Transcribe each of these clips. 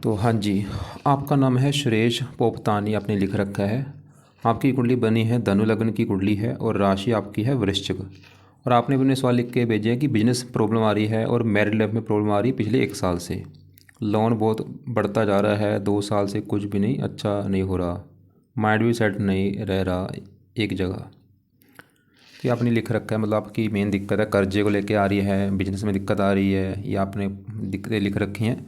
तो हाँ जी, आपका नाम है सुरेश पोपतानी, आपने लिख रखा है। आपकी कुंडली बनी है धनु लग्न की कुंडली है और राशि आपकी है वृश्चिक। और आपने अपने सवाल लिख के भेजे हैं कि बिजनेस प्रॉब्लम आ रही है और मैरिड लाइफ में प्रॉब्लम आ रही है पिछले 1 साल से। लोन बहुत बढ़ता जा रहा है, 2 साल से कुछ भी नहीं अच्छा नहीं हो रहा, माइंड भी सेट नहीं रह रहा एक जगह। तो ये आपने लिख रखा है, मतलब आपकी मेन दिक्कत है कर्जे को लेके आ रही है, बिजनेस में दिक्कत आ रही है, ये आपने दिक्कतें लिख रखी हैं।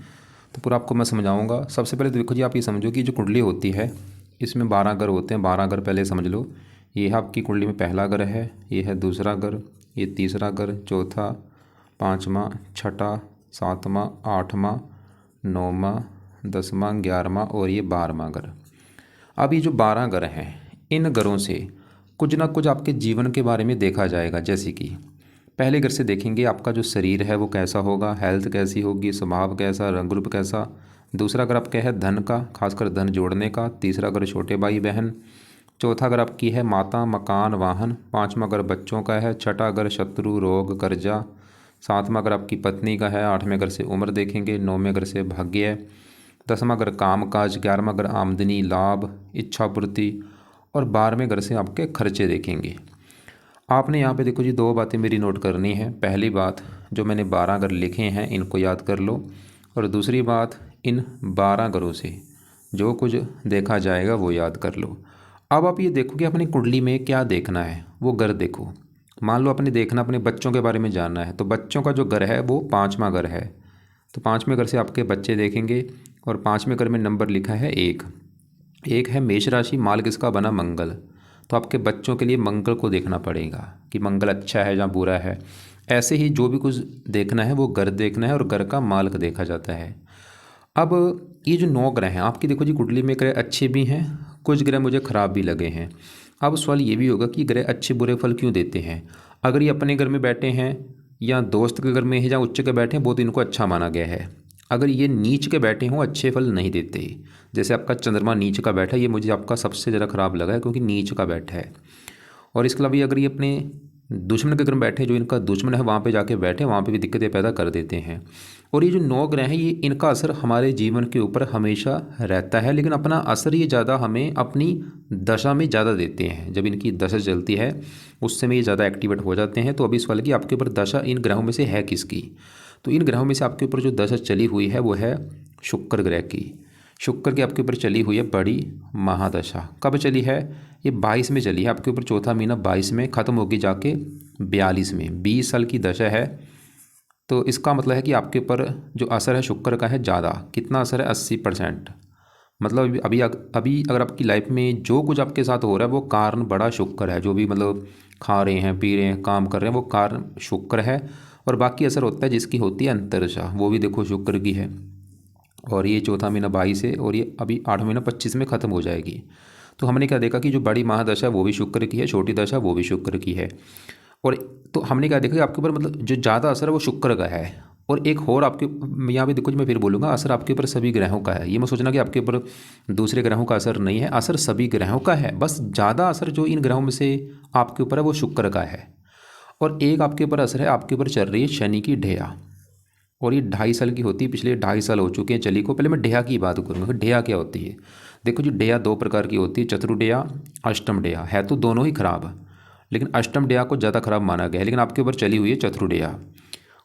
तो पूरा आपको मैं समझाऊंगा। सबसे पहले तो देखो जी, आप ये समझो कि जो कुंडली होती है इसमें 12 घर होते हैं। 12 घर पहले समझ लो। ये है आपकी कुंडली में पहला घर है, ये है दूसरा घर, ये तीसरा घर, चौथा, पाँचवा, छठा, सातवां, आठवां, नौवां, 10वां, 11वां और ये 12वां घर। अब ये जो 12 घर हैं, इन घरों से कुछ ना कुछ आपके जीवन के बारे में देखा जाएगा। जैसे कि पहले घर से देखेंगे आपका जो शरीर है वो कैसा होगा, हेल्थ कैसी होगी, स्वभाव कैसा, रंग रूप कैसा। दूसरा घर आपका है धन का, खासकर धन जोड़ने का। तीसरा घर छोटे भाई बहन। चौथा घर आपकी है माता, मकान, वाहन। पाँचवा घर बच्चों का है। छठा घर शत्रु, रोग, कर्जा। सातवां घर आपकी पत्नी का है। आठवें घर से उम्र देखेंगे। नौवें घर से भाग्य है। 10वां घर काम काज। 11वां घर आमदनी, लाभ, इच्छा पूर्ति। और 12वें घर से आपके खर्चे देखेंगे। आपने यहाँ पे देखो जी, 2 बातें मेरी नोट करनी है। पहली बात, जो मैंने 12 घर लिखे हैं इनको याद कर लो। और दूसरी बात, इन 12 घरों से जो कुछ देखा जाएगा वो याद कर लो। अब आप ये देखो कि अपनी कुंडली में क्या देखना है, वो घर देखो। मान लो आपने देखना, अपने बच्चों के बारे में जानना है, तो बच्चों का जो घर है वो 5वां घर है। तो 5वें घर से आपके बच्चे देखेंगे। और 5वें घर में नंबर लिखा है 1। एक है मेष राशि, माल किसका बना, मंगल। तो आपके बच्चों के लिए मंगल को देखना पड़ेगा कि मंगल अच्छा है या बुरा है। ऐसे ही जो भी कुछ देखना है वो घर देखना है और घर का मालक देखा जाता है। अब ये जो 9 ग्रह हैं आपकी, देखो जी कुंडली में ग्रह अच्छे भी हैं, कुछ ग्रह मुझे ख़राब भी लगे हैं। अब सवाल ये भी होगा कि ग्रह अच्छे बुरे फल क्यों देते हैं। अगर ये अपने घर में बैठे हैं या दोस्त के घर में है या उच्च के बैठे हैं, वो तो इनको अच्छा माना गया है। अगर ये नीच के बैठे हों अच्छे फल नहीं देते। जैसे आपका चंद्रमा नीच का बैठा है, ये मुझे आपका सबसे ज़्यादा ख़राब लगा है क्योंकि नीच का बैठा है। और इसके अलावा अगर ये अपने दुश्मन के घर में बैठे, जो इनका दुश्मन है वहाँ पे जाके बैठे, वहाँ पे भी दिक्कतें पैदा कर देते हैं। और ये जो 9 ग्रह हैं, ये इनका असर हमारे जीवन के ऊपर हमेशा रहता है, लेकिन अपना असर ये ज़्यादा हमें अपनी दशा में ज़्यादा देते हैं। जब इनकी दशा चलती है उस समय ये ज़्यादा एक्टिवेट हो जाते हैं। तो अभी सवाल कि आपके ऊपर दशा इन ग्रहों में से है किसकी। तो इन ग्रहों में से आपके ऊपर जो दशा चली हुई है वो है शुक्र ग्रह की। शुक्र की आपके ऊपर चली हुई है बड़ी महादशा। कब चली है, ये 22 में चली है आपके ऊपर। चौथा महीना 22 में ख़त्म होगी जाके 42 में। 20 साल की दशा है। तो इसका मतलब है कि आपके ऊपर जो असर है शुक्र का है ज़्यादा। कितना असर है, 80%। मतलब अभी अगर आपकी लाइफ में जो कुछ आपके साथ हो रहा है वो कारण बड़ा शुक्र है। जो भी मतलब खा रहे हैं, पी रहे हैं, काम कर रहे हैं, वो कारण शुक्र है। और बाकी असर होता है जिसकी होती है अंतर्दशा, वो भी देखो शुक्र की है। और ये चौथा महीना 22 है और ये अभी 8वां महीना 25 में ख़त्म हो जाएगी। तो हमने क्या देखा कि जो बड़ी महादशा है वो भी शुक्र की है, छोटी दशा वो भी शुक्र की है। और तो हमने क्या देखा कि आपके ऊपर मतलब जो ज़्यादा असर है वो शुक्र का है। और एक और आपके यहाँ पे देखो, मैं फिर बोलूँगा, असर आपके ऊपर सभी ग्रहों का है। ये मत सोचना कि आपके ऊपर दूसरे ग्रहों का असर नहीं है, असर सभी ग्रहों का है। बस ज़्यादा असर जो इन ग्रहों में से आपके ऊपर है वो शुक्र का है। और एक आपके ऊपर असर है, आपके ऊपर चल रही है शनि की ढैया। और ये 2.5 साल की होती है, पिछले 2.5 साल हो चुके हैं चली को। पहले मैं ढैया की बात करूँगा कि ढैया क्या होती है। देखो जी, ढैया 2 प्रकार की होती है, चतुर्ढैया, अष्टम ढैया। है तो दोनों ही खराब, लेकिन अष्टम ढैया को ज़्यादा खराब माना गया है। लेकिन आपके ऊपर चली हुई है चतुर्ढैया।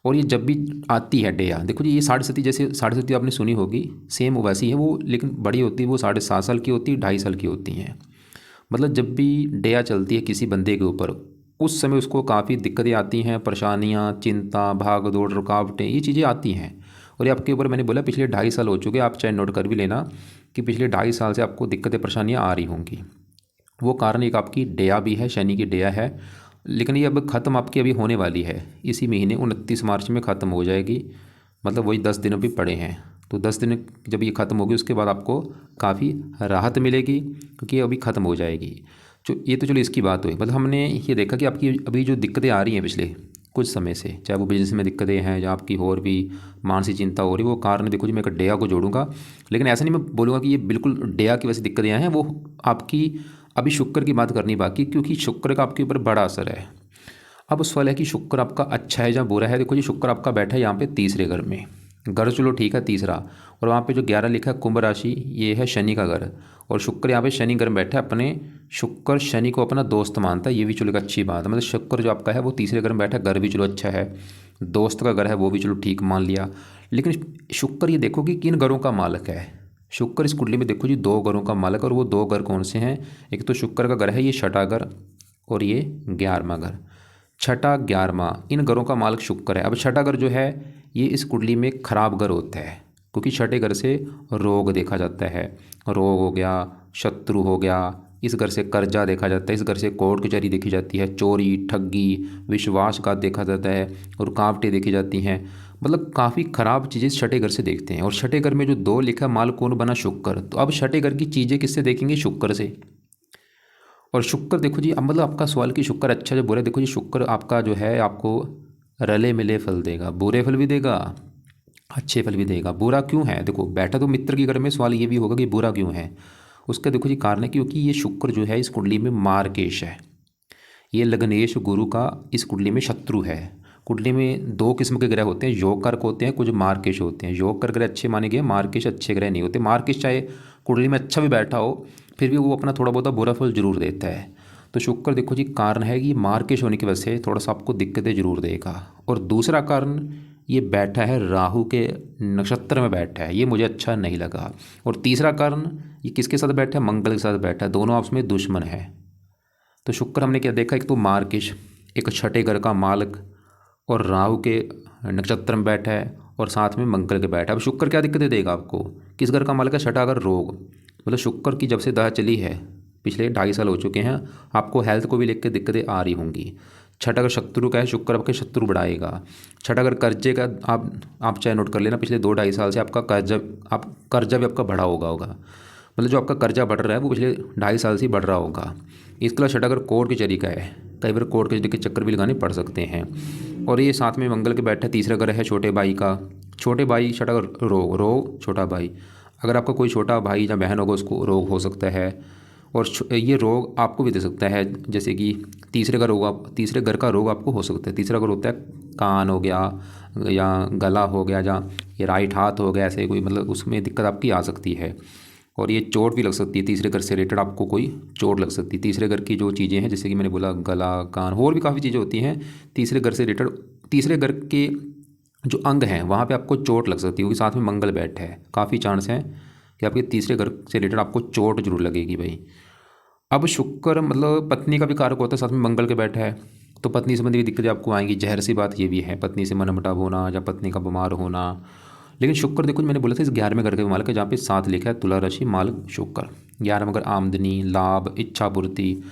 और ये जब भी आती है ढैया, देखो जी, ये 7.5 जैसे 7.5 आपने सुनी होगी, सेम वैसी है वो, लेकिन बड़ी होती है वो 7.5 साल की होती है, 2.5 साल की होती हैं। मतलब जब भी ढैया चलती है किसी बंदे के ऊपर, उस समय उसको काफ़ी दिक्कतें आती हैं, परेशानियाँ, चिंता, भाग दौड़, रुकावटें, ये चीज़ें आती हैं। और ये आपके ऊपर मैंने बोला पिछले 2.5 साल हो चुके हैं, आप चाहे नोट कर भी लेना कि पिछले 2.5 साल से आपको दिक्कतें परेशानियाँ आ रही होंगी। वो कारण एक आपकी ढैया भी है, शनि की ढैया है। लेकिन ये अब ख़त्म आपकी अभी होने वाली है, इसी महीने 29 मार्च में ख़त्म हो जाएगी। मतलब वही 10 दिन अभी पड़े हैं। तो 10 दिन जब ये ख़त्म होगी उसके बाद आपको काफ़ी राहत मिलेगी, क्योंकि ये अभी ख़त्म हो जाएगी। जो ये तो चलो इसकी बात हुई। मतलब हमने ये देखा कि आपकी अभी जो दिक्कतें आ रही हैं पिछले कुछ समय से, चाहे वो बिजनेस में दिक्कतें हैं या आपकी और भी मानसिक चिंता हो रही है, वो कारण देखो जी मैं एक डेया को जोड़ूंगा। लेकिन ऐसा नहीं मैं बोलूँगा कि ये बिल्कुल डेया की वैसी दिक्कतें हैं, वो आपकी अभी शुक्र की बात करनी बाकी, क्योंकि शुक्र का आपके ऊपर बड़ा असर है। अब सवाल है कि शुक्र आपका अच्छा है या बुरा है। देखो जी, शुक्र आपका बैठा है यहाँ पे तीसरे घर में। घर चलो ठीक है तीसरा। और वहाँ पे जो 11 लिखा है कुंभ राशि, ये है शनि का घर। और शुक्र यहाँ पे शनि घर में बैठा है अपने, शुक्र शनि को अपना दोस्त मानता है, ये भी चलो एक अच्छी बात है। मतलब शुक्र जो आपका है वो तीसरे घर में बैठा है, घर भी चलो अच्छा है, दोस्त का घर है वो भी चलो ठीक मान लिया। लेकिन शुक्र ये देखो कि किन घरों का मालिक है। शुक्र इस कुंडली में देखो जी 2 घरों का मालिक, और वो 2 घर कौन से हैं? एक तो शुक्र का घर है ये छठा घर, और ये 11वां घर। छठा 11वां इन घरों का मालिक शुक्र है। अब छठा घर जो है ये इस कुंडली में खराब घर होता है, क्योंकि छठे घर से रोग देखा जाता है। रोग हो गया, शत्रु हो गया, इस घर से कर्जा देखा जाता है, इस घर से कोर्ट कचहरी देखी जाती है, चोरी ठगी विश्वासघात देखा जाता है, रुकावटें देखी जाती हैं। मतलब काफ़ी ख़राब चीज़ें छठे घर से देखते हैं। और छठे घर में जो 2 लिखा माल कौन बना? शुक्र। तो अब छठे घर की चीज़ें किससे देखेंगे? शुक्र से। और शुक्र देखो जी, अब मतलब आपका सवाल कि शुक्र अच्छा जो बुरा, देखो जी शुक्र आपका जो है आपको रले मिले फल देगा, बुरे फल भी देगा, अच्छे फल भी देगा। बुरा क्यों है? देखो बैठा तो मित्र के घर में, सवाल ये भी होगा कि बुरा क्यों है। उसका देखो जी कारण है क्योंकि ये शुक्र जो है इस कुंडली में मार्केश है। ये लग्नेश गुरु का इस कुंडली में शत्रु है। कुंडली में 2 किस्म के ग्रह होते हैं, योग कारक होते हैं, कुछ मार्केश होते हैं। योग कारक ग्रह अच्छे माने गए, मार्केश अच्छे ग्रह नहीं होते। मार्केश चाहे कुंडली में अच्छा भी बैठा हो, फिर भी वो अपना थोड़ा बहुत बुरा फल जरूर देता है। तो शुक्र देखो जी कारण है कि मार्केश होने की वजह से थोड़ा सा आपको दिक्कतें जरूर देगा। और दूसरा कारण ये बैठा है राहु के नक्षत्र में बैठा है, ये मुझे अच्छा नहीं लगा। और तीसरा कारण ये किसके साथ बैठा है? मंगल के साथ बैठा है, दोनों आपस में दुश्मन है। तो शुक्र हमने क्या देखा? एक तो मार्केश, एक छठे घर का मालिक, और राहु के नक्षत्र में बैठा है, और साथ में मंगल के बैठा है। अब शुक्र क्या दिक्कतें देगा आपको? किस घर का मालिक है? छठा घर रोग। मतलब शुक्र की जब से दशा चली है, पिछले 2.5 साल हो चुके हैं, आपको हेल्थ को भी लेकर दिक्कतें आ रही होंगी। छठा अगर शत्रु का है, शुक्र आपके शत्रु बढ़ाएगा। छठा अगर कर्जे का, आप चाहे नोट कर लेना, पिछले 2-2.5 साल से आपका कर्जा भी आपका बढ़ा होगा। मतलब जो आपका कर्जा बढ़ रहा है वो पिछले 2.5 साल से ही बढ़ रहा होगा। इसके अलावा छठा अगर कोर्ट कचहरी का है, कई बार कोर्ट कचहरी के चक्कर भी लगाने पड़ सकते हैं। और ये साथ में मंगल के बैठा है, तीसरा घर है छोटे भाई का। छोटे भाई छठा घर रोग छोटा भाई, अगर आपका कोई छोटा भाई या बहन होगा उसको रोग हो सकता है। और ये रोग आपको भी दे सकता है, जैसे कि तीसरे घर का रोग आपको हो सकता है। तीसरा घर होता है कान हो गया, या गला हो गया, या ये राइट हाथ हो गया, ऐसे कोई मतलब उसमें दिक्कत आपकी आ सकती है। और ये चोट भी लग सकती है, तीसरे घर से रिलेटेड आपको कोई चोट लग सकती है। तीसरे घर की जो चीज़ें हैं, जैसे कि मैंने बोला गला कान, और भी काफ़ी चीज़ें होती हैं तीसरे घर से रिलेटेड। तीसरे घर के जो अंग हैं वहाँ पे आपको चोट लग सकती है, क्योंकि साथ में मंगल बैठा है। काफ़ी चांस हैं कि आपके तीसरे घर से रिलेटेड आपको चोट जरूर लगेगी भाई। अब शुक्र मतलब पत्नी का भी कारक होता है, साथ में मंगल के बैठा है, तो पत्नी संबंधी भी दिक्कतें आपको आएंगी। जहर सी बात ये भी है, पत्नी से मनमुटाव होना या पत्नी का बीमार होना। लेकिन शुक्र देखो मैंने बोला था इस 11वें घर के मालिक है, जहाँ पे 7 लिखा है, तुला राशि मालिक शुक्र। 11वां घर आमदनी, लाभ, इच्छा पूर्ति,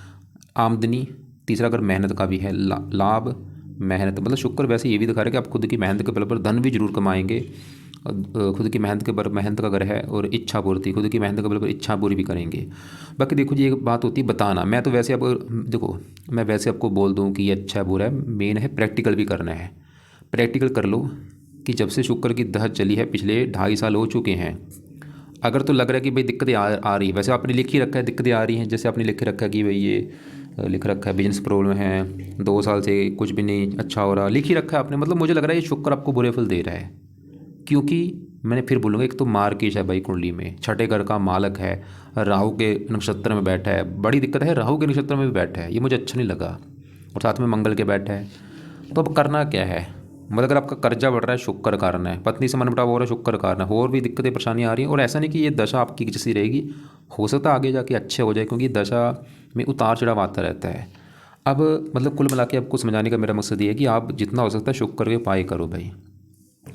आमदनी। तीसरा घर मेहनत का भी है, लाभ मेहनत। मतलब शुक्र वैसे ये भी दिखा रहा है कि आप खुद की मेहनत के बल पर धन भी जरूर कमाएंगे। खुद की मेहनत के बल मेहनत का घर है, और इच्छा पूर्ति, खुद की मेहनत के बल पर इच्छा पूरी भी करेंगे। बाकी देखो जी एक बात होती है बताना, मैं तो वैसे अब देखो मैं वैसे आपको बोल दूं कि ये अच्छा है बुरा है, मेन है प्रैक्टिकल भी करना है। प्रैक्टिकल कर लो कि जब से शुक्र की दशा चली है, पिछले 2.5 साल हो चुके हैं, अगर तो लग रहा है कि भाई दिक्कतें आ रही है, वैसे आपने लिख ही रखा है दिक्कतें आ रही हैं। जैसे आपने लिख रखा है कि भाई ये लिख रखा है बिजनेस प्रॉब्लम है, 2 साल से कुछ भी नहीं अच्छा हो रहा, लिख ही रखा है आपने। मतलब मुझे लग रहा है ये शुक्र आपको बुरे फल दे रहा है, क्योंकि मैंने फिर बोलूँगा एक तो मार्केश है भाई कुंडली में, छठे घर का मालक है, राहु के नक्षत्र में बैठा है। बड़ी दिक्कत है, राहु के नक्षत्र में भी बैठा है, ये मुझे अच्छा नहीं लगा। और साथ में मंगल के बैठा है। तो अब करना क्या है? मतलब अगर आपका कर्जा बढ़ रहा है, शुक्र कारण है। पत्नी से मनमुटाव हो रहा है, शुक्र कारण है। और भी दिक्कतें परेशानियाँ आ रही हैं, और ऐसा नहीं कि ये दशा आपकी जैसी रहेगी, हो सकता है आगे जाके अच्छे हो जाए, क्योंकि दशा में उतार चढ़ाव आता रहता है। अब मतलब कुल मिला के आपको समझाने का मेरा मकसद ये है कि आप जितना हो सकता है शुक्र के उपाय करो भाई।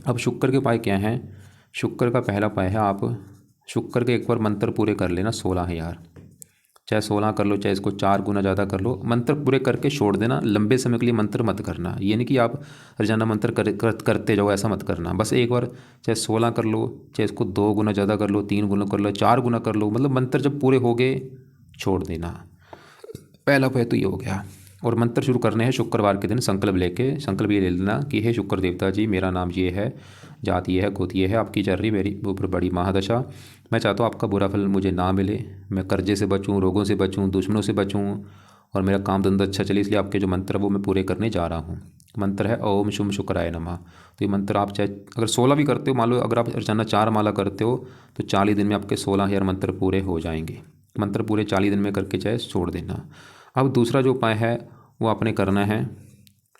अब शुक्र के उपाय क्या हैं? शुक्र का पहला उपाय है, आप शुक्र के एक बार मंत्र पूरे कर लेना 16,000। चाहे 16 कर लो, चाहे इसको 4 गुना ज़्यादा कर लो। मंत्र पूरे करके छोड़ देना, लंबे समय के लिए मंत्र मत करना। ये नहीं कि आप रोजाना मंत्र करते जाओ, ऐसा मत करना। बस एक बार चाहे 16 कर लो, चाहे इसको 2 गुना ज़्यादा कर लो, 3 गुना कर लो, 4 गुना कर लो। मतलब मंत्र जब पूरे हो गए छोड़ देना। पहला उपाय तो ये हो गया। और मंत्र शुरू करने हैं शुक्रवार के दिन, संकल्प ये ले लेना कि हे शुक्र देवता जी, मेरा नाम ये है, जात ये है, गोत ये है, आपकी चल रही मेरी ऊपर बड़ी महादशा। मैं चाहता हूँ आपका बुरा फल मुझे ना मिले, मैं कर्जे से बचूँ, रोगों से बचूँ, दुश्मनों से बचूँ, और मेरा काम धंधा अच्छा चले। इसलिए आपके जो मंत्र है वो मैं पूरे करने जा रहा हूँ। मंत्र है ओम शुम शुक्राय नमः। तो ये मंत्र आप चाहे अगर 16 भी करते हो, मान लो अगर आप रोजाना 4 माला करते हो तो 40 दिन में आपके 16,000 मंत्र पूरे हो जाएंगे। मंत्र पूरे 40 दिन में करके चाहे छोड़ देना। अब दूसरा जो उपाय है वो आपने करना है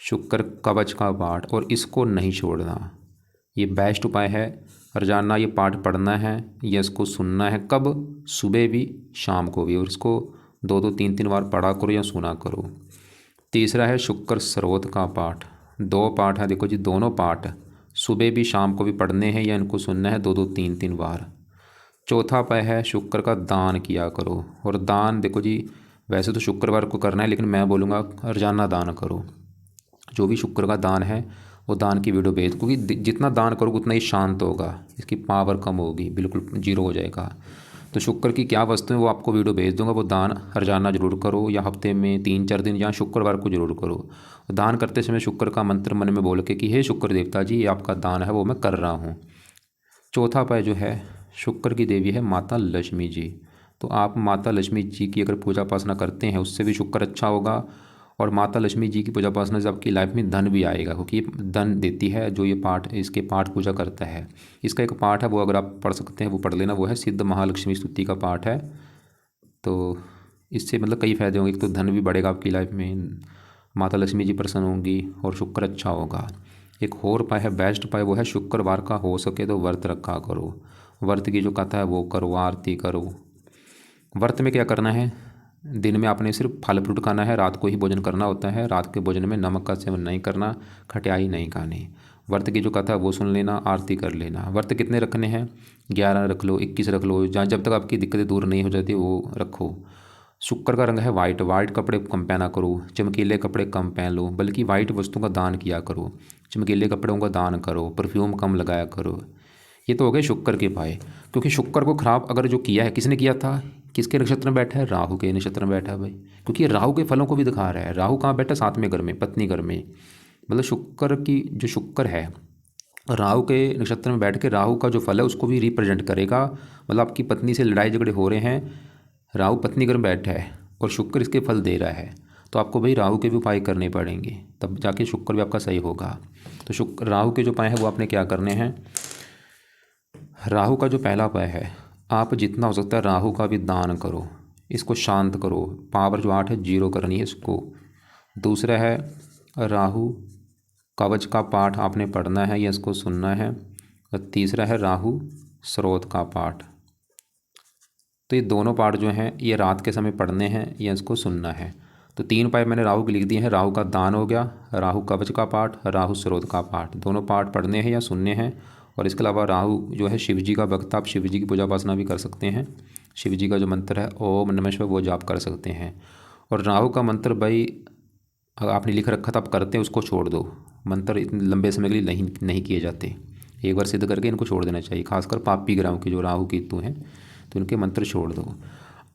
शुक्र कवच का पाठ, और इसको नहीं छोड़ना। ये बेस्ट उपाय है। रोजाना ये पाठ पढ़ना है या इसको सुनना है, कब? सुबह भी शाम को भी, और इसको 2-2 3-3 बार पढ़ा करो या सुना करो। तीसरा है शुक्र स्रोत का पाठ। 2 पाठ है, देखो जी, दोनों पाठ सुबह भी शाम को भी पढ़ने हैं या इनको सुनना है 2-2 3-3 बार। चौथा उपाय है शुक्र का दान किया करो। और दान देखो जी, वैसे तो शुक्रवार को करना है, लेकिन मैं बोलूँगा रोजाना दान करो। जो भी शुक्र का दान है वो दान की वीडियो भेज, क्योंकि जितना दान करोगे उतना ही शांत होगा, इसकी पावर कम होगी, बिल्कुल जीरो हो जाएगा। तो शुक्र की क्या वस्तु है वो आपको वीडियो भेज दूंगा, वो दान रोजाना जरूर करो, या हफ्ते में 3-4 दिन या शुक्रवार को जरूर करो। दान करते समय शुक्र का मंत्र मन में बोल के कि हे शुक्र देवता जी, ये आपका दान है वो मैं कर रहा हूँ। चौथा उपाय जो है, शुक्र की देवी है माता लक्ष्मी जी। तो आप माता लक्ष्मी जी की अगर पूजा उपासना करते हैं उससे भी शुक्र अच्छा होगा। और माता लक्ष्मी जी की पूजा उपासना से आपकी लाइफ में धन भी आएगा, क्योंकि ये धन देती है जो ये पाठ, इसके पाठ पूजा करता है। इसका एक पाठ है वो अगर आप पढ़ सकते हैं वो पढ़ लेना, वो है सिद्ध महालक्ष्मी स्तुति का पाठ है। तो इससे मतलब कई फ़ायदे होंगे। एक तो धन भी बढ़ेगा आपकी लाइफ में, माता लक्ष्मी जी प्रसन्न होंगी और शुक्र अच्छा होगा। एक और उपाय है, बेस्ट उपाय, वो है शुक्रवार का हो सके तो व्रत रखा करो। व्रत की जो कथा है वो करो, आरती करो। व्रत में क्या करना है, दिन में आपने सिर्फ फल फ्रूट खाना है, रात को ही भोजन करना होता है। रात के भोजन में नमक का सेवन नहीं करना, खटियाई नहीं खानी। व्रत की जो कथा है वो सुन लेना, आरती कर लेना। व्रत कितने रखने हैं, 11 रख लो, 21 रख लो, जहाँ जब तक आपकी दिक्कतें दूर नहीं हो जाती वो रखो। शुक्र का रंग है वाइट, वाइट कपड़े कम पहना करो, चमकीले कपड़े कम पहन लो, बल्कि वाइट वस्तुओं का दान किया करो, चमकीले कपड़ों का दान करो, परफ्यूम कम लगाया करो। ये तो हो गए शुक्र के उपाय। क्योंकि शुक्र को खराब अगर जो किया है, किसने किया था, किसके नक्षत्र में बैठा है, राहु के नक्षत्र में बैठा है भाई। क्योंकि ये राहु के फलों को भी दिखा रहा है। राहु कहाँ बैठा है, 7वें घर में, पत्नी घर में। मतलब शुक्र की जो शुक्र है राहु के नक्षत्र में बैठ के राहु का जो फल है उसको भी रिप्रेजेंट करेगा। मतलब आपकी पत्नी से लड़ाई झगड़े हो रहे हैं, राहु पत्नी घर में बैठा है और शुक्र इसके फल दे रहा है, तो आपको भाई राहु के भी उपाय करने पड़ेंगे, तब जाके शुक्र भी आपका सही होगा। तो शुक्र राहु के जो उपाय हैं वो आपने क्या करने हैं। राहु का जो पहला उपाय है, आप जितना हो सकता है राहु का भी दान करो, इसको शांत करो, पावर जो 8 है जीरो करनी है इसको। दूसरा है राहु कवच का पाठ आपने पढ़ना है या इसको सुनना है। और तीसरा है राहु स्रोत का पाठ। तो ये दोनों पाठ जो हैं ये रात के समय पढ़ने हैं या इसको सुनना है। तो 3 उपाय मैंने राहु के लिख दिए हैं। राहु का दान हो गया, राहु कवच का पाठ, राहु स्रोत का पाठ, दोनों पाठ पढ़ने हैं या सुनने हैं। और इसके अलावा राहु जो है शिव जी का भक्त, आप शिव जी की पूजा उपासना भी कर सकते हैं। शिव जी का जो मंत्र है ओम नमः शिवाय वो जाप कर सकते हैं। और राहु का मंत्र भाई अगर आपने लिख रखा था आप करते हैं, उसको छोड़ दो। मंत्र इतने लंबे समय के लिए नहीं किए जाते, एक बार सिद्ध करके इनको छोड़ देना चाहिए। खासकर पापी ग्रहों के जो राहु केतु हैं तो इनके मंत्र छोड़ दो।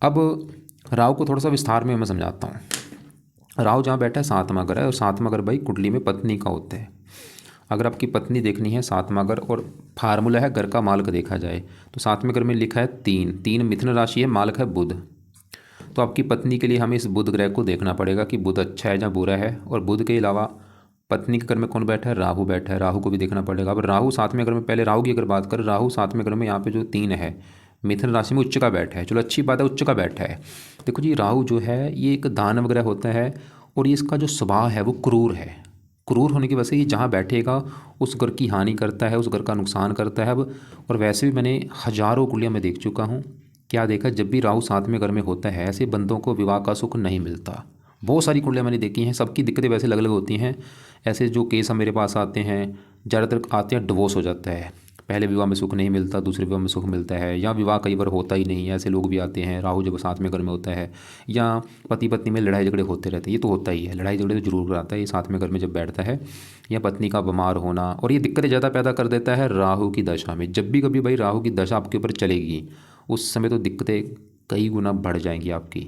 अब राहु को थोड़ा सा विस्तार में मैं समझाता हूँ। राहु जहाँ बैठा है 7वां घर है, और 7वां घर भाई कुंडली में पत्नी का होता है। अगर आपकी पत्नी देखनी है 7वां घर, और फार्मूला है घर का मालक देखा जाए तो 7वें घर में लिखा है 3 मिथुन राशि है, मालक है बुध। तो आपकी पत्नी के लिए हमें इस बुध ग्रह को देखना पड़ेगा कि बुध अच्छा है या बुरा है। और बुध के अलावा पत्नी के घर में कौन बैठा है, राहु बैठा है, राहु को भी देखना पड़ेगा। अब राहु 7वें घर में, पहले राहु की अगर बात करें, राहु 7वें घर में यहाँ पे जो 3 है मिथुन राशि में उच्च का बैठा है। चलो अच्छी बात है, उच्च का बैठा है। देखो जी राहु जो है ये एक दानव ग्रह होता है, और ये इसका जो स्वभाव है वो क्रूर है। क्रूर होने की वजह से ये जहाँ बैठेगा उस घर की हानि करता है, उस घर का नुकसान करता है। अब और वैसे भी मैंने हजारों कुंडलियाँ में देख चुका हूँ, क्या देखा, जब भी राहु 7वें घर में होता है ऐसे बंदों को विवाह का सुख नहीं मिलता। बहुत सारी कुंडलियाँ मैंने देखी हैं, सबकी दिक्कतें वैसे अलग अलग होती हैं। ऐसे जो केस मेरे पास आते हैं ज़्यादातर आते हैं डिवोर्स हो जाता है, पहले विवाह में सुख नहीं मिलता, दूसरे विवाह में सुख मिलता है, या विवाह कई बार होता ही नहीं है, ऐसे लोग भी आते हैं। राहु जब 7वें घर में होता है, या पति पत्नी में लड़ाई झगड़े होते रहते हैं, ये तो होता ही है, लड़ाई झगड़े तो जरूर आता है ये 7वें घर में जब बैठता है। या पत्नी का बीमार होना, और ये दिक्कतें ज़्यादा पैदा कर देता है राहु की दशा में। जब भी कभी भाई राहु की दशा आपके ऊपर चलेगी उस समय तो दिक्कतें कई गुना बढ़ जाएंगी आपकी।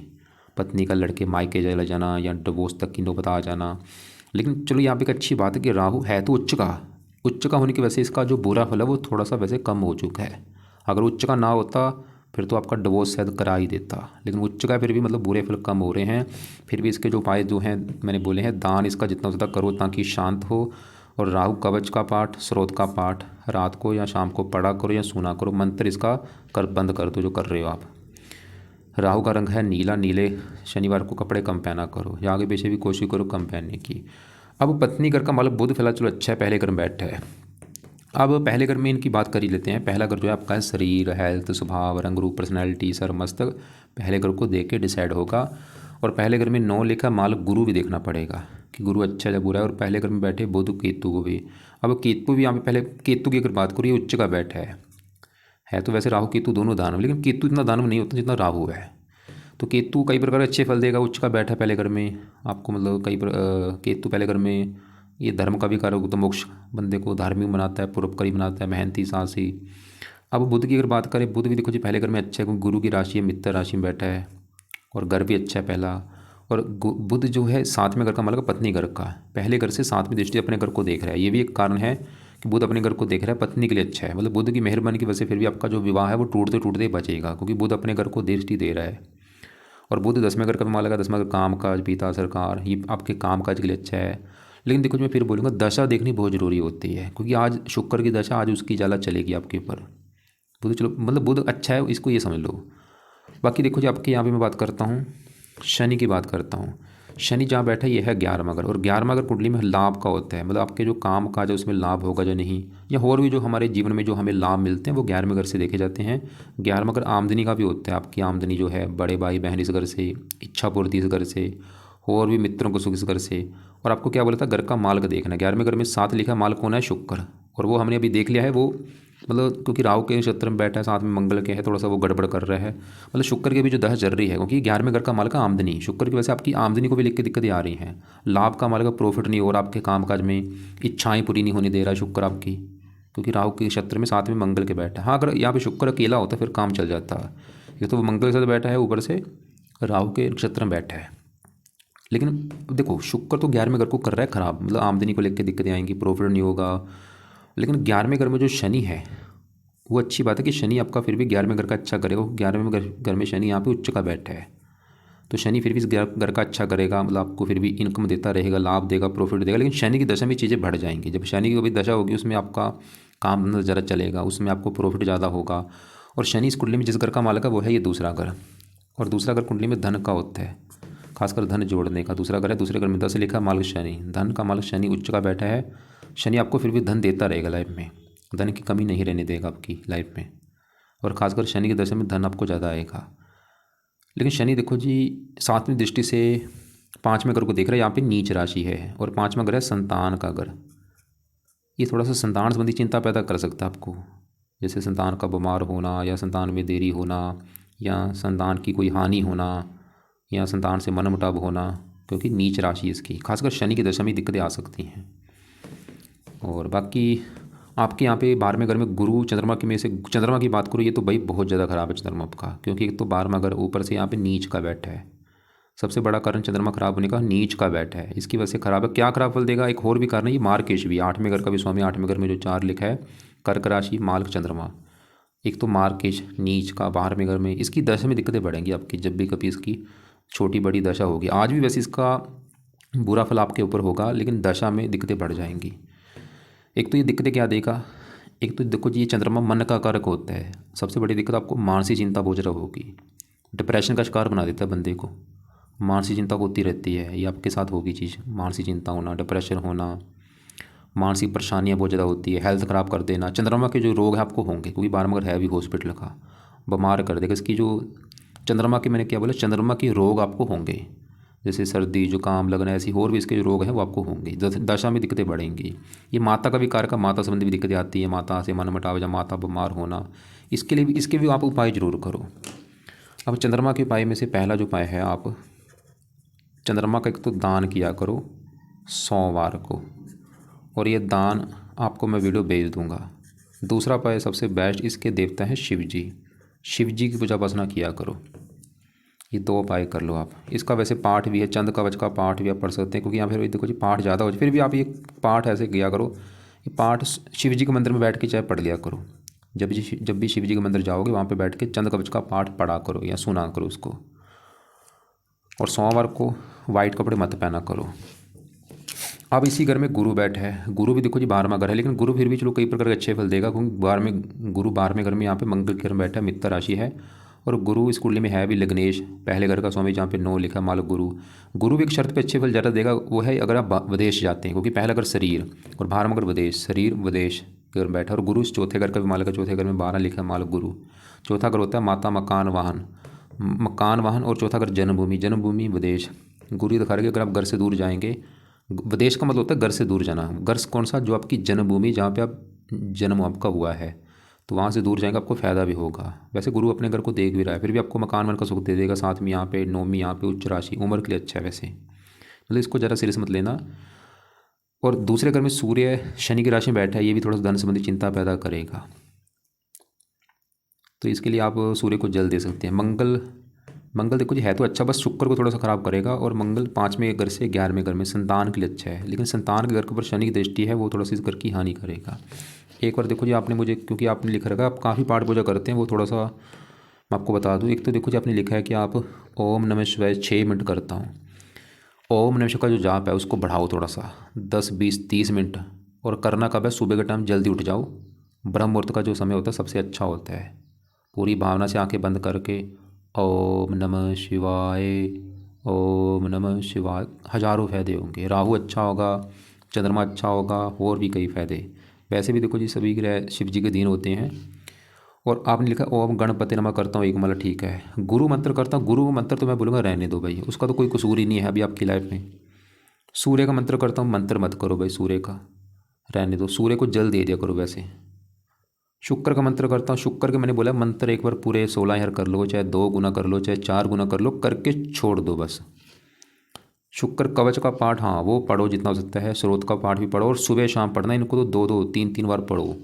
पत्नी का लड़के मायके चला जाना या डिवोर्स तक की नौबत आ जाना। लेकिन चलो यहाँ पे एक अच्छी बात है कि राहु है तो उच्च का होने की वजह से इसका जो बुरा फल है वो थोड़ा सा वैसे कम हो चुका है। अगर उच्च का ना होता फिर तो आपका डिवोर्स शायद करा ही देता, लेकिन उच्च का फिर भी मतलब बुरे फल कम हो रहे हैं। फिर भी इसके जो उपाय जो हैं मैंने बोले हैं, दान इसका जितना ज़्यादा करो ताकि शांत हो। और राहु कवच का पाठ, स्रोत का पाठ रात को या शाम को पढ़ा करो या सुना करो। मंत्र इसका कर बंद कर दो जो कर रहे हो आप। राहु का रंग है नीला, नीले शनिवार को कपड़े कम पहना करो, या आगे पीछे भी कोशिश करो कम पहनने की। अब पत्नी घर का मतलब बुध फैला, चलो अच्छा है, पहले घर में बैठा है। अब पहले घर में इनकी बात कर ही लेते हैं। पहला घर जो है आपका है शरीर, हेल्थ, स्वभाव, रंग रूप, पर्सनैलिटी, सर मस्तक, पहले घर को देख के डिसाइड होगा। और पहले घर में 9 लिखा, मालक गुरु भी देखना पड़ेगा कि गुरु अच्छा है बुरा है। और पहले घर में बैठे बुध केतु को भी। अब केतु भी यहाँ पे, पहले केतु की अगर बात करूँ, ये उच्च का बैठा है तो वैसे राहु केतु दोनों दानव, लेकिन केतु इतना दानव नहीं होता जितना राहु है। तो केतु कई प्रकार अच्छे फल देगा, उच्च का बैठा पहले घर में आपको, मतलब केतु पहले घर में ये धर्म का भी कारक होता है, मोक्ष बंदे को धार्मिक बनाता है, परोपकारी बनाता है, मेहनती, साहसी। अब बुध की अगर बात करें, बुध भी देखो जी पहले घर में अच्छा है क्योंकि गुरु की राशि है, मित्र राशि में बैठा है और घर भी अच्छा है पहला। और बुध जो है 7वें घर का मतलब पत्नी घर का, पहले घर से 7वीं दृष्टि अपने घर को देख रहा है। ये भी एक कारण है कि बुध अपने घर को देख रहा है, पत्नी के लिए अच्छा है। मतलब बुध की मेहरबानी की वजह से फिर भी आपका जो विवाह है वो टूटते टूटते बचेगा, क्योंकि बुध अपने घर को दृष्टि दे रहा है। और बुध 10वें घर का भी मालेगा, 10वां घर काम काज, पिता, सरकार, ये आपके काम काज के लिए अच्छा है। लेकिन देखो मैं फिर बोलूँगा, दशा देखनी बहुत ज़रूरी होती है, क्योंकि आज शुक्र की दशा, आज उसकी ज्यादा चलेगी आपके ऊपर। बुध चलो मतलब बुध अच्छा है, इसको ये समझ लो। बाकी देखो जी आपके यहाँ पे मैं बात करता हूँ, शनि की बात करता हूँ। शनि जहाँ बैठा है ये है 11वां घर, और 11वां घर कुंडली में लाभ का होता है, मतलब आपके जो काम काज है उसमें लाभ होगा या नहीं, या और भी जो हमारे जीवन में जो हमें लाभ मिलते हैं वो 11वें घर से देखे जाते हैं। 11वां घर आमदनी का भी होता है, आपकी आमदनी जो है बड़े भाई बहन इस घर से, इच्छा पूर्ति इस घर से, और भी मित्रों को सुख इस घर से। और आपको क्या बोला था, घर का मालक देखना, 11वें घर में 7 लिखा, मालक होना है शुक्र, और वो हमने अभी देख लिया है। वो मतलब क्योंकि राहु के नक्षत्र में बैठा है, साथ में मंगल के है, थोड़ा सा वो गड़बड़ कर रहा है। मतलब शुक्र की भी जो दशा चल रही है, क्योंकि 11वें घर का मालक है आमदनी, शुक्र की वजह से आपकी आमदनी को भी लेकर दिक्कतें आ रही हैं। लाभ का मालक प्रॉफिट नहीं हो रहा आपके कामकाज में, इच्छाएं पूरी नहीं होने दे रहा शुक्र आपकी, क्योंकि राहु के नक्षत्र में साथ में मंगल के बैठा है। हाँ अगर यहाँ पे शुक्र अकेला होता फिर काम चल जाता है, ये तो वो मंगल के साथ बैठा है, ऊपर से राहु के नक्षत्र में बैठा है। लेकिन देखो शुक्र तो 11वें घर को कर रहा है खराब, मतलब आमदनी को लेकर दिक्कतें आएंगी, प्रॉफिट नहीं होगा। लेकिन 11वें घर में जो शनि है वो अच्छी बात है कि शनि आपका फिर भी 11वें घर का अच्छा करेगा। 11वें घर में शनि यहाँ पे उच्च का बैठा है, तो शनि फिर भी इस घर का अच्छा करेगा, मतलब आपको फिर भी इनकम देता रहेगा, लाभ देगा, प्रॉफिट देगा। लेकिन शनि की दशा में चीज़ें बढ़ जाएंगी, जब शनि की कभी दशा होगी उसमें आपका काम धंधा ज़रा चलेगा, उसमें आपको प्रॉफिट ज़्यादा होगा। और शनि इस कुंडली में जिस घर का मालिक है वो है ये दूसरा घर, और दूसरा घर कुंडली में धन का होता है, खासकर धन जोड़ने का। दूसरा घर है, दूसरे घर में 10 लिखा मालिक शनि, धन का मालिक शनि उच्च का बैठा है। शनि आपको फिर भी धन देता रहेगा लाइफ में, धन की कमी नहीं रहने देगा आपकी लाइफ में, और खासकर शनि की दशा में धन आपको ज़्यादा आएगा। लेकिन शनि देखो जी 7वीं दृष्टि से 5वें घर को देख रहा है, यहाँ पे नीच राशि है, और 5वां घर है संतान का घर। ये थोड़ा सा संतान संबंधी चिंता पैदा कर सकता है आपको, जैसे संतान का बीमार होना, या संतान में देरी होना, या संतान की कोई हानि होना, या संतान से मनमुटाव होना, क्योंकि नीच राशि इसकी, खासकर शनि की दशा में दिक्कतें आ सकती हैं। और बाकी आपके यहाँ पे 12वें घर में गुरु चंद्रमा की में से चंद्रमा की बात करूँ, ये तो भाई बहुत ज़्यादा खराब है चंद्रमा आपका, क्योंकि एक तो 12वां घर ऊपर से यहाँ पे नीच का बैठा है। सबसे बड़ा कारण चंद्रमा खराब होने का नीच का बैठा है, इसकी वजह से खराब है। क्या खराब फल देगा, एक और भी कारण है, ये मार्केश भी 8वें घर का भी स्वामी, 8वें घर में जो 4 लिखा है, कर्क राशि, मार्क चंद्रमा। एक तो मार्केश नीच का 12वें घर में, इसकी दशा में दिक्कतें बढ़ेंगी आपकी, जब भी कभी इसकी छोटी बड़ी दशा होगी। आज भी वैसे इसका बुरा फल आपके ऊपर होगा, लेकिन दशा में दिक्कतें बढ़ जाएंगी। एक तो ये दिक्कतें क्या देगा, एक तो देखो जी ये चंद्रमा मन का कारक होता है। सबसे बड़ी दिक्कत आपको मानसिक चिंता बहुत ज़्यादा होगी, डिप्रेशन का शिकार बना देता है बंदे को, मानसिक चिंता होती रहती है, ये आपके साथ होगी चीज़, मानसिक चिंता होना, डिप्रेशन होना, मानसिक परेशानियाँ बहुत ज़्यादा होती है, हेल्थ ख़राब कर देना। चंद्रमा के जो रोग हैं आपको होंगे, क्योंकि 12वां घर है भी हॉस्पिटल का, बीमार कर देगा। इसकी जो चंद्रमा के, मैंने क्या बोला, चंद्रमा के रोग आपको होंगे, जैसे सर्दी जुकाम लगना, ऐसी और भी इसके जो रोग हैं वो आपको होंगे, दशा में दिक्कतें बढ़ेंगी। ये माता का भी कारक है, माता संबंधी भी दिक्कतें आती है, माता से मनमुटाव या माता बीमार होना, इसके लिए भी, इसके भी आप उपाय जरूर करो। अब चंद्रमा के उपाय में से पहला जो उपाय है, आप चंद्रमा का एक तो दान किया करो सोमवार को, और ये दान आपको मैं वीडियो भेज दूंगा। दूसरा उपाय सबसे बेस्ट, इसके देवता हैं शिव जी, शिव जी की पूजा उपासना किया करो। ये 2 उपाय कर लो आप। इसका वैसे पाठ भी है, चंद कवच का पाठ भी आप पढ़ सकते हैं, क्योंकि यहाँ फिर देखो जी पाठ ज़्यादा हो जाए, फिर भी आप ये पाठ ऐसे किया करो, ये पाठ शिव जी के मंदिर में बैठ के चाहे पढ़ लिया करो। जब भी शिव जी के मंदिर जाओगे वहाँ पे बैठ के चंद कवच का पाठ पढ़ा करो या सुना करो उसको। और सोमवार को वाइट कपड़े मत पहना करो। अब इसी घर में गुरु बैठा है, गुरु भी देखो जी 12वां घर है, लेकिन गुरु फिर भी चलो कई प्रकार के अच्छे फल देगा, क्योंकि 12वें घर में यहाँ पे मंगल के घर में बैठा है, मित्र राशि है। और गुरु इस कुंडली में है भी लग्नेश, पहले घर का स्वामी, जहाँ पे 9 लिखा मालक गुरु। गुरु भी एक शर्त पे अच्छे फल ज़्यादा देगा, वो है अगर आप विदेश जाते हैं, क्योंकि पहला घर शरीर और 12वां घर विदेश, शरीर विदेश के घर बैठा। और गुरु इस चौथे घर का भी मालक है, चौथे घर में 12 लिखा है मालक गुरु। चौथा घर होता है माता, मकान, वाहन। और चौथा घर जन्मभूमि विदेश। गुरु ही दिखा रहा है कि अगर आप घर से दूर जाएंगे, विदेश का मतलब होता है घर से दूर जाना। घर कौन सा? जो आपकी जन्मभूमि, जहाँ पे आप जन्म आपका हुआ है, तो वहाँ से दूर जाएंगे आपको फ़ायदा भी होगा। वैसे गुरु अपने घर को देख भी रहा है, फिर भी आपको मकान का सुख दे देगा। साथ में यहाँ पे 9वीं, यहाँ पे उच्च राशि, उम्र के लिए अच्छा है वैसे, मतलब इसको ज़रा सीरियस मत लेना। और दूसरे घर में सूर्य शनि की राशि में बैठा है, ये भी थोड़ा सा धन संबंधी चिंता पैदा करेगा, तो इसके लिए आप सूर्य को जल दे सकते हैं। मंगल देखो जी है तो अच्छा, बस शुक्र को थोड़ा सा खराब करेगा। और मंगल 5वें घर से 11वें घर में संतान के लिए अच्छा है, लेकिन संतान के घर के ऊपर शनि की दृष्टि है, वो थोड़ा सा इस घर की हानि करेगा। एक बार देखो जी आपने मुझे, क्योंकि आपने लिखा रखा आप काफ़ी पाठ पूजा करते हैं, वो थोड़ा सा मैं आपको बता दूं। एक तो देखो जी आपने लिखा है कि आप ओम नमः शिवाय 6 मिनट करता हूँ। ओम नमः शिवाय का जो जाप है उसको बढ़ाओ थोड़ा सा, 10, 20, 30 मिनट। और करना कब है? सुबह के टाइम जल्दी उठ जाओ, ब्रह्म मुहूर्त का जो समय होता है सबसे अच्छा होता है। पूरी भावना से आंखें बंद करके ओम नमः शिवाय, ओम नमः शिवाय। हज़ारों फ़ायदे होंगे, राहु अच्छा होगा, चंद्रमा अच्छा होगा, और भी कई फ़ायदे। वैसे भी देखो जी सभी ग्रह शिव जी के दिन होते हैं। और आपने लिखा ओम गणपति नमः करता हूँ एक, मतलब ठीक है। गुरु मंत्र करता हूँ, गुरु मंत्र तो मैं बोलूँगा रहने दो भाई, उसका तो कोई कसूर ही नहीं है अभी आपकी लाइफ में। सूर्य का मंत्र करता हूँ, मंत्र मत करो भाई, सूर्य का रहने दो, सूर्य को जल दे दिया करो। वैसे शुक्र का मंत्र करता हूँ, शुक्र के मैंने बोला मंत्र एक बार पूरे 16 कर लो, चाहे 2 गुना कर लो, चाहे 4 गुना कर लो, करके छोड़ दो बस। शुक्र कवच का पाठ, हाँ वो पढ़ो जितना हो सकता है, स्रोत का पाठ भी पढ़ो, और सुबह शाम पढ़ना, इनको तो 2-2, 3-3 बार पढ़ो।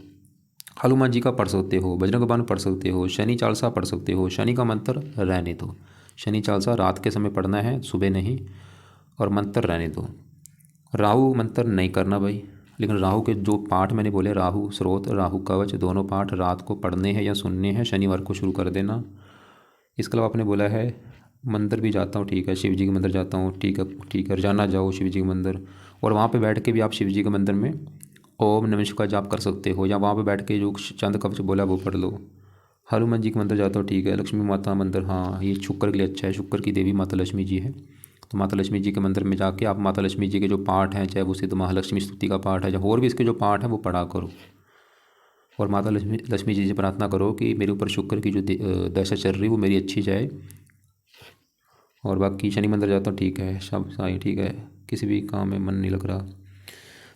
हनुमान जी का पढ़ सकते हो, बजरंग बाण पढ़ सकते हो, शनि चालीसा पढ़ सकते हो। शनि का मंत्र रहने दो, शनि चालीसा रात के समय पढ़ना है, सुबह नहीं, और मंत्र रहने दो। राहु मंत्र नहीं करना भाई, लेकिन राहु के जो पाठ मैंने बोले, राहु स्रोत, राहु कवच, दोनों पाठ रात को पढ़ने हैं या सुनने हैं, शनिवार को शुरू कर देना। इसके अलावा आपने बोला है मंदिर भी जाता हूँ, ठीक है, शिव जी के मंदिर जाता हूँ, ठीक है ठीक है, जाना जाओ शिव जी के मंदिर। और वहाँ पे बैठ के भी आप शिव जी के मंदिर में ओम नमः शिवाय का जाप कर सकते हो, या वहाँ पे बैठ के जो चंद कवच बोला वो पढ़ लो। हनुमान जी के मंदिर जाता हूँ, ठीक है। लक्ष्मी माता मंदिर, हाँ ये शुक्र के लिए अच्छा है, शुक्र की देवी माता लक्ष्मी जी है, तो माता लक्ष्मी जी के मंदिर में जाके आप माता लक्ष्मी जी के जो पाठ हैं, चाहे वो सिद्ध महालक्ष्मी स्तुति का पाठ है, या और भी इसके जो पाठ हैं वो पढ़ा करो। और माता लक्ष्मी जी से प्रार्थना करो कि मेरे ऊपर शुक्र की जो दशा चल रही है वो मेरी अच्छी जाए। और बाकी शनि मंदिर जाता हूँ, ठीक है, सब सही, ठीक है, किसी भी काम में मन नहीं लग रहा।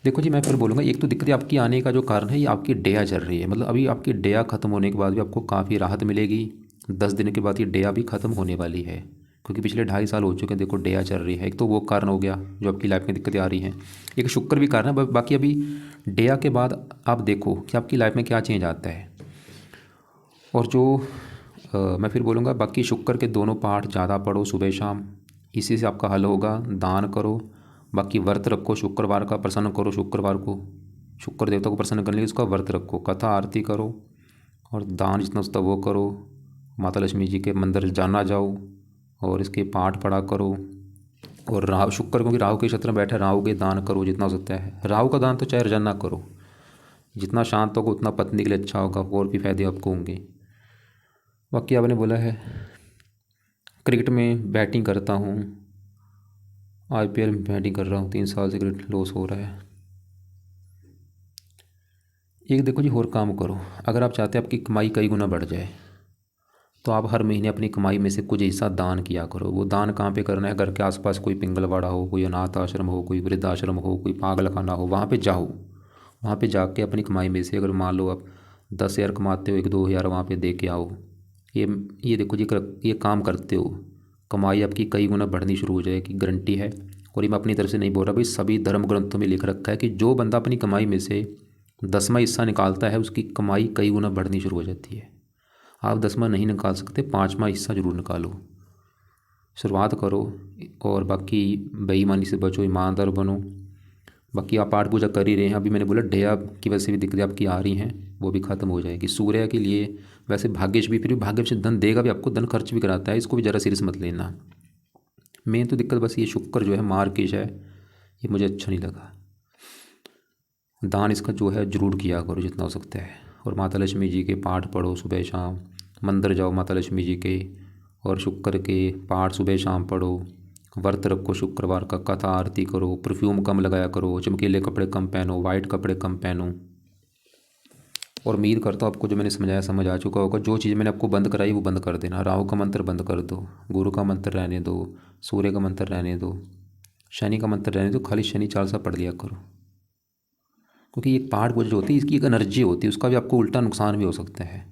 देखो जी मैं फिर बोलूँगा, एक तो दिक्कत आपकी आने का जो कारण है ये आपकी डेया चल रही है, मतलब अभी आपकी डेया ख़त्म होने के बाद भी आपको काफ़ी राहत मिलेगी। 10 दिन के बाद ये डेया भी ख़त्म होने वाली है, क्योंकि पिछले 2.5 साल हो चुके हैं, देखो डेया चल रही है। एक तो वो कारण हो गया जो आपकी लाइफ में दिक्कतें आ रही हैं, एक शुक्र भी कारण है। बाकी अभी डेया के बाद आप देखो कि आपकी लाइफ में क्या चेंज आता है। और जो मैं फिर बोलूँगा, बाकी शुक्र के दोनों पाठ ज़्यादा पढ़ो सुबह शाम, इसी से आपका हल होगा। दान करो, बाकी व्रत रखो, शुक्रवार का प्रसन्न करो, शुक्रवार को शुक्र देवता को प्रसन्न करने के लिए उसका व्रत रखो, कथा आरती करो, और दान जितना होता वो करो। माता लक्ष्मी जी के मंदिर जाना जाओ, और इसके पाठ पढ़ा करो। और राहु, शुक्र क्योंकि राहु के क्षेत्र में बैठा है, राहु के दान करो जितना हो सकता है। राहु का दान तो चाहे रोजाना करो, जितना शांत होगा उतना पत्नी के लिए अच्छा होगा, और भी फायदे आपको होंगे। बाकी आपने बोला है क्रिकेट में बैटिंग करता हूँ, आईपीएल में बैटिंग कर रहा हूँ, 3 साल से क्रिकेट लॉस हो रहा है। एक देखो जी और काम करो, अगर आप चाहते हैं आपकी कमाई कई गुना बढ़ जाए, तो आप हर महीने अपनी कमाई में से कुछ हिस्सा दान किया करो। वो दान कहाँ पे करना है? घर के आसपास कोई पिंगलवाड़ा हो, कोई अनाथ आश्रम हो, कोई वृद्धाश्रम हो, कोई पागलखाना हो, वहाँ पे जाओ। वहाँ पे जाके अपनी कमाई में से, अगर मान लो आप 10,000 कमाते हो, 1-2 हज़ार वहाँ पे दे के आओ। ये ये देखो जी, ये काम करते हो, कमाई आपकी कई गुना बढ़नी शुरू हो जाएगी, गारंटी है। और ये मैं अपनी तरफ से नहीं बोल रहा भाई, सभी धर्म ग्रंथों में लिख रखा है कि जो बंदा अपनी कमाई में से 10वां हिस्सा निकालता है उसकी कमाई कई गुना बढ़नी शुरू हो जाती है। आप 10वां नहीं निकाल सकते, 5वां हिस्सा ज़रूर निकालो, शुरुआत करो। और बाकी बेईमानी से बचो, ईमानदार बनो। बाकी आप पाठ पूजा कर ही रहे हैं। अभी मैंने बोला ढेया की वजह से भी दिक्कतें आपकी आ रही हैं, वो भी ख़त्म हो जाएगी। सूर्य के लिए वैसे भाग्यश भी, फिर भी भाग्यश धन देगा भी आपको, धन खर्च भी कराता है, इसको भी ज़रा सीरियस मत लेना। मेन तो दिक्कत बस ये शुक्र जो है मार्किश है, ये मुझे अच्छा नहीं लगा। दान इसका जो है जरूर किया करो जितना हो सकता है। और माता लक्ष्मी जी के पाठ पढ़ो सुबह शाम, मंदिर जाओ माता लक्ष्मी जी के, और शुक्र के पाठ सुबह शाम पढ़ो। व्रत रखो शुक्रवार का, कथा आरती करो, परफ्यूम कम लगाया करो, चमकीले कपड़े कम पहनो, वाइट कपड़े कम पहनो। और उम्मीद करता हूँ आपको जो मैंने समझाया समझ आ चुका होगा। जो चीज़ मैंने आपको बंद कराई वो बंद कर देना। राहु का मंत्र बंद कर दो, गुरु का मंत्र रहने दो, सूर्य का मंत्र रहने दो, शनि का मंत्र रहने दो। खाली शनि चालीसा पढ़ लिया करो, क्योंकि एक पाठ पूजा जो होती है इसकी एक एनर्जी होती है, उसका भी आपको उल्टा नुकसान भी हो सकता है।